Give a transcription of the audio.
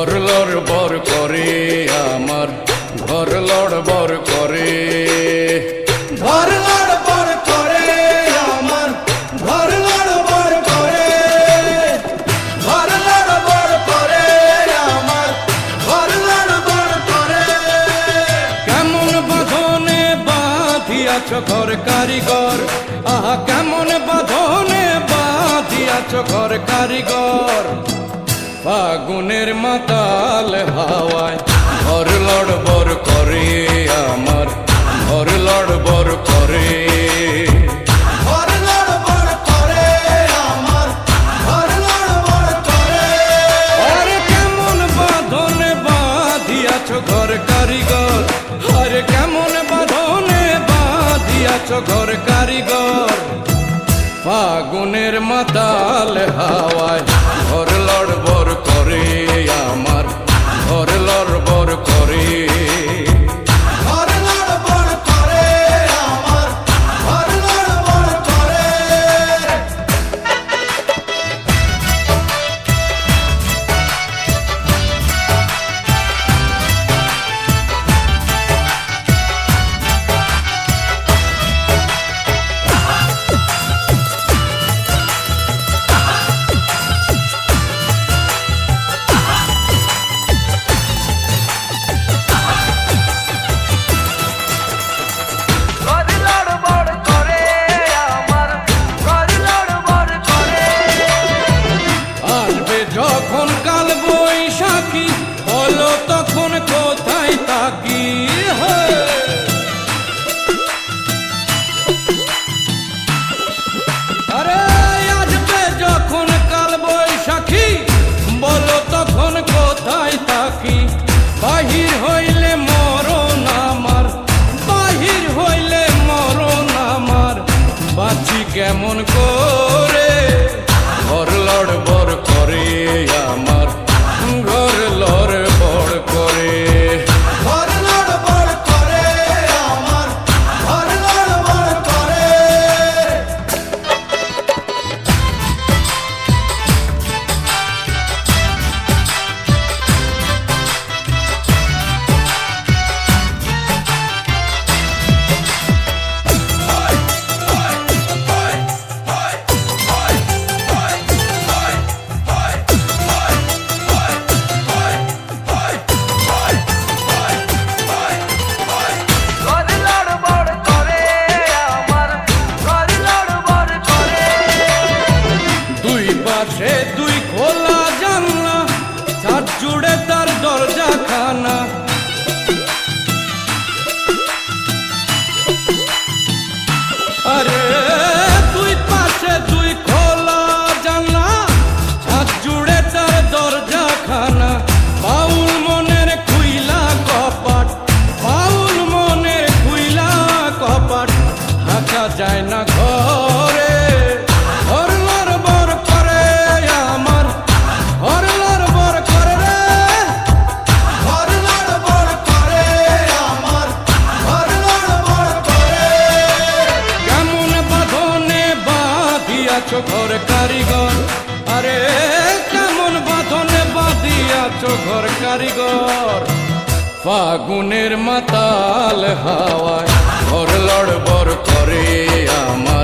ঘর লড়বড় করে আমার ঘর লড়বড় করে ঘর লড়বড় করে আমার ঘর লড়বড় করে ঘর লড়বড় করে আমার ঘর লড়বড় করে কেমন বাঁধনে বাঁধিয়াছ ঘর কারিগর আহা কেমন বাঁধনে বাঁধিয়াছ ঘর কারিগর ফাগুনের মাতাল হাওয়ায় ঘর লড়বড় করে আমার ঘর লড়বড় করে ঘর লড়বড় করে আমার ঘর লড়বড় করে আরে কেমন বাঁধনে বাঁধিয়াছ ঘর কারিগর আরে কেমন বাঁধনে বাঁধিয়াছ ঘর কারিগর ফাগুনের মাতাল হাওয়ায় ঘর লড়বড় করে আমার ঘর লড়বড় করে ঘর লড়বড় করে আমার ঘর লড়বড় করে আসবে যখন কাল বৈশাখী হলো তখন কোথায় থাকি আরে আসবে যখন কাল বৈশাখী বলো তখন কোথায় থাকি বাহির হইলে মরণ আমার বাহির হইলে মরণ আমার বাঁচি কেমন করে ঘর লড়বড় করে আমার ঘর লড়বড় করে ঘর লড়বড় করে আমার ঘর লড়বড় করে দুই পাশে দুই খোলা জানলা ছাদ জুড়ে তার দরজা খানা আরে দুই পাশে দুই খোলা জানলা ছাদ জুড়ে তার দরজা খানা বাউল মনের খুইলা কপাট বাউল মনের খুইলা কপাট হাঁকা যায় না ঘরে ঘর লড়বড় করে আমার ঘর লড়বড় করে রে ঘর লড়বড় করে আমার ঘর লড়বড় করে কেমন বাঁধনে বাঁধিয়াছ ঘর কারিগর আরে কেমন বাঁধনে বাঁধিয়াছ ঘর কারিগর ফাগুনের মাতাল হাওয়ায় ঘর লড়বড় করে আমার